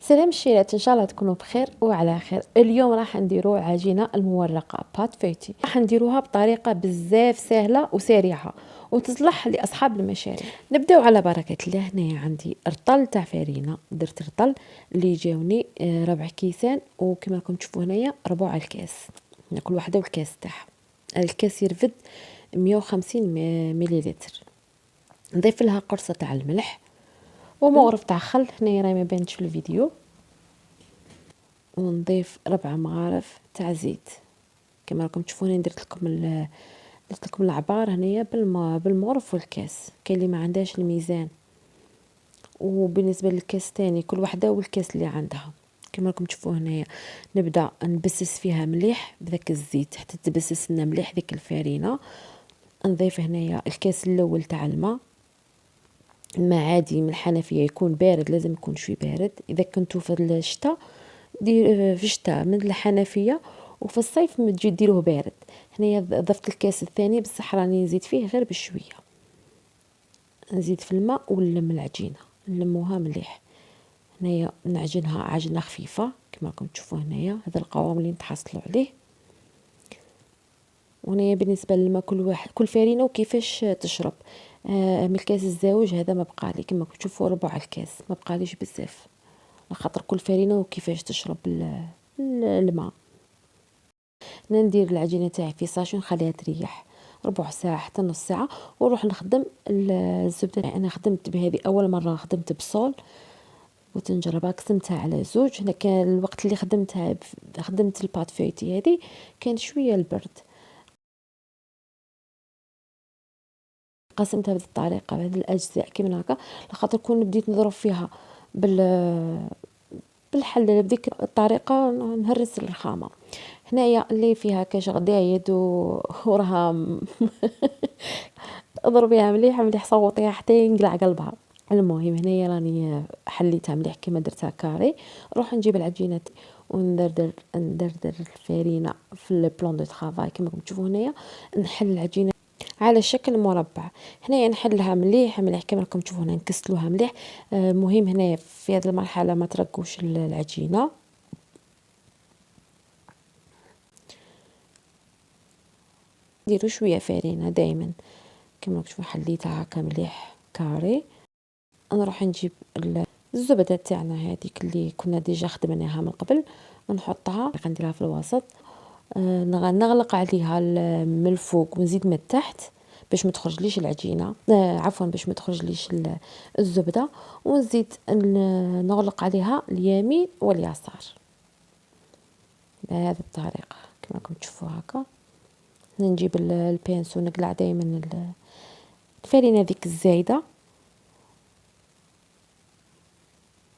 سلام الشيرات، ان شاء الله تكونوا بخير وعلى خير. اليوم راح نديروا عجينه المورقه بات فيتي. راح نديروها بطريقه بزاف سهله وسريعه وتصلح لاصحاب المشاريع. نبداو على بركه الله. هنايا عندي رطل تاع فرينه، درت رطل اللي جاوني ربع كيسان، وكما راكم تشوفوا هنايا ربع الكاس، كل واحده والكاس تاعها. الكاس يرفد 150 مليلتر. نضيف لها قرصه تاع الملح ومغرف تاع خل، هنايا راهي ما بانتش في الفيديو. ونضيف 4 مغارف تاع زيت. كما راكم تشوفون انا درت لكم العبار هنايا بالمغرف والكاس. كاين اللي ما عندهاش الميزان. وبالنسبه للكاس تاني كل وحده والكاس اللي عندها. كما راكم تشوفوا هنايا نبدا نبسس فيها مليح بذاك الزيت حتى تبسس لنا مليح ديك الفرينه. نضيف هنايا الكاس الاول تاع الماء عادي من الحنفيه، يكون بارد، لازم يكون شوي بارد. اذا كنتو في الشتاء دير في الشتاء من الحنفيه، وفي الصيف تجي ديروه بارد. هنايا ضفت الكاس الثاني بصح راني نزيد فيه غير بشويه. نزيد في الماء ونلم العجينه، نلموها مليح. هنايا نعجنها عجنه خفيفه كما راكم تشوفوا هنايا، هذا القوام اللي نتحصلوا عليه. وهنايا بالنسبه للماء كل فرينه وكيفاش تشرب. من الكاس الزاوج هذا ما بقى لي، كما تشوفوا ربع الكاس ما بقى ليش بزاف، لخاطر كل فرينه وكيفاش تشرب الماء. ندير العجينه تاعي في ساشون، نخليها تريح ربع ساعه حتى نص ساعه، ونروح نخدم الزبده. انا خدمت بهذه اول مره، خدمت بصول وتنجربها، قسمتها على زوج. هنا كان الوقت اللي خدمت البات فيتي هذه كان شويه البرد، قسمتها بهذه الطريقه بهذه الاجزاء كيما هكا، لخاطر كون بديت نضرب فيها بالحله بذيك الطريقه نهرس الرخامه. هنايا اللي فيها كاش غدايد وراها اضربيها مليح مليح، صوتيها حتى ينقلع قلبها. المهم هنايا راني حليتها مليح كما درتها كاري. نروح نجيب العجينه وندردر الفرينه في البلون دو طرافاي كما راكم تشوفوا هنايا. نحل العجينه على شكل مربع. هنايا نحلها مليح مليح كما راكم تشوفوا هنا، نكسلوها مليح. مهم هنا في هذه المرحله ما ترقوش العجينه. ديروا شويه فرينه دائما كما راكم تشوفوا. حليتها هكا مليح كاري. نروح نجيب الزبده تاعنا هذيك اللي كنا ديجا خدمناها من قبل، نحطها نديرها في الوسط. نغلق عليها من الفوق ونزيد من التحت باش ما تخرجليش العجينه، عفوا باش ما تخرجليش الزبده. ونزيد نغلق عليها اليمين واليسار بهذه الطريقه كما راكم تشوفوا هكا. نجيب البينسو نقلع دائما الفرينه ذيك الزايده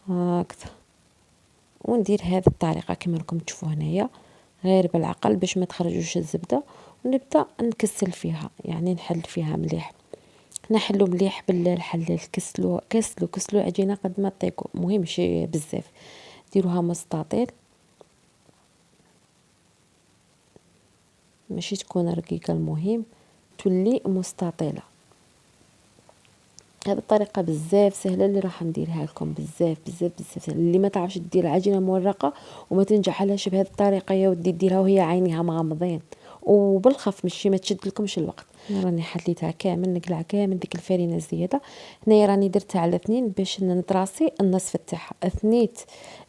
هكذا، وندير هذه الطريقه كما راكم تشوفوا هنايا غير بالعقل باش ما تخرجوش الزبده. ونبدا نكسل فيها، يعني نحل فيها مليح، نحلو مليح بالحلال. كسلو عجينه قد ما طيقوا، مهم شي بزاف. ديروها مستطيل ماشي تكون رقيقه، المهم تولي مستطيله. هذه الطريقه بزاف سهله اللي راح نديرها لكم، بزاف بزاف بزاف سهلة. اللي ما تعرفش دير عجينه مورقه وما تنجح لهاش بهذه الطريقه، يا ودي ديرها وهي عينيها مغمضين وبالخف، ماشي ما تشد لكمش الوقت. راني حليتها كامل، نقلع كامل ديك الفرينه الزياده. هنايا راني درتها على 2 باش نتراسي النصف تاعها. اثنيت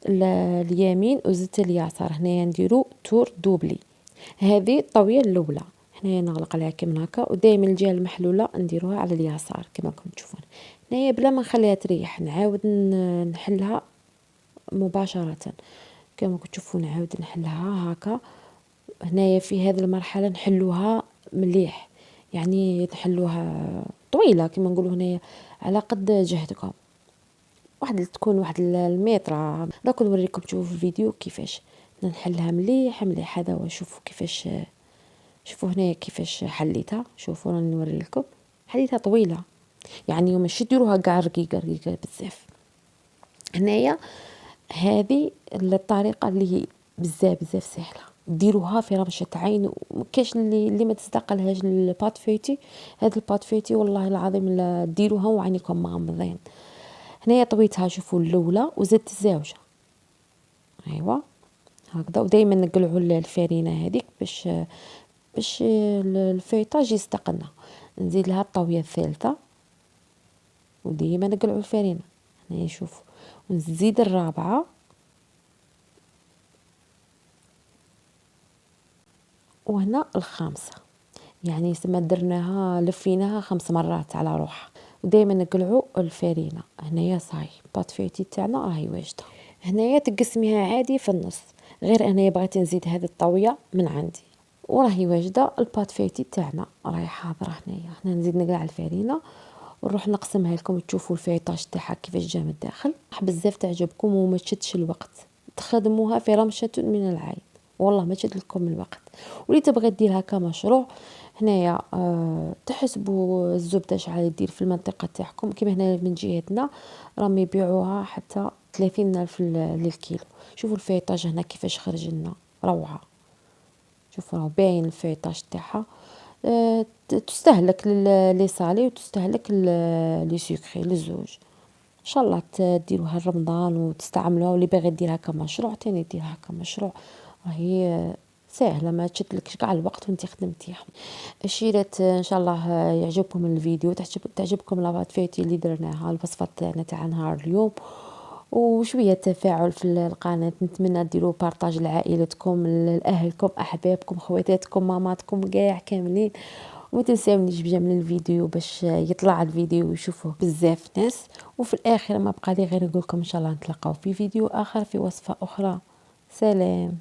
اليمين وزدت اليسار. هنايا نديرو تور دوبلي. هذه الطويه الاولى هنايا نغلق عليها كيما هكا، ودائما الجهه المحلوله نديروها على اليسار كما راكم تشوفون. هنايا بلا ما نخليها تريح نعاود نحلها مباشره كما راكم تشوفون. نعاود نحلها هكا. هنايا في هذه المرحله نحلوها مليح، يعني نحلوها طويله كما نقولوا هنايا على قد جهدكم. تكون واحد المتر. راكم نوريكم تشوفوا في الفيديو كيفاش نحلها مليح مليح. هذا هو، شوفوا كيفاش، شوفوا هنا كيفاش حليتها. شوفوا راني نوري لكم، حليتها طويله يعني ماشي ديروها كاع رقيقه بزاف. هنايا هذه الطريقه اللي هي بزاف بزاف سهله، ديروها في رمشه عين. وكاش اللي ما تصدقلهاش البات فيتي. هذا البات فيتي والله العظيم ديروها وعينيكم مغمضين. هنايا طويتها، شوفوا الاولى وزدت الزاوجه ايوا هكذا. ودائما نقلعوا الفرينه هذيك باش الفيطاج يستقنا. نزيد لها الطاويه الثالثه وديما نقلعوا الفرينه هنا شوفوا، ونزيد الرابعه وهنا الخامسه. يعني سما درناها لفيناها 5 مرات على روحها. ودائما نقلعوا الفرينه. هنايا صاي بات فيتي تاعنا راهي واجده. هنايا تقسميها عادي في النص، غير انايا بغيت نزيد هذه الطاويه من عندي وراهي واجده. البات فيتي تاعنا راهي حاضره. هنايا حنا نزيد نقلع الفرينه ونروح نقسمها لكم تشوفوا الفيطاج تاعها كيفاش جا من الداخل. بزاف تعجبكم وما تشدش الوقت، تخدموها في رمشه من العين، والله ما تشد لكم الوقت. واللي تبغي ديرها كمشروع هنايا تحسبوا الزبده شحال دير في المنطقه تاعكم. كيما هنا من جهتنا راهم يبيعوها حتى 30 ألف للكيلو. شوفوا الفيطاج هنا كيفاش خرج لنا روعه. شوفوا راه باين الفيطاج تاعها. تستهلك لي صالي وتستهلك لي سكري للزوج. ان شاء الله تديروها رمضان وتستعملوها، واللي باغي ديرها كمشروع تاني ديرها كمشروع. راهي سهله ما تشدلكش كاع الوقت وانت خدمتيها. الشيرات ان شاء الله يعجبكم الفيديو، تعجبكم لاباط فيتي اللي درناها، الوصفه تاع نهار اليوم، وشويه تفاعل في القناه. نتمنى ديروا بارطاج لعائلتكم، لاهلكم، احبابكم، خواتاتكم، ماماتكم، كاع كاملين. وما تنساونيش بجمل الفيديو باش يطلع الفيديو ويشوفوه بزاف ناس. وفي الاخر ما بقى لي غير نقول لكم ان شاء الله نتلاقاو في فيديو اخر في وصفه اخرى. سلام.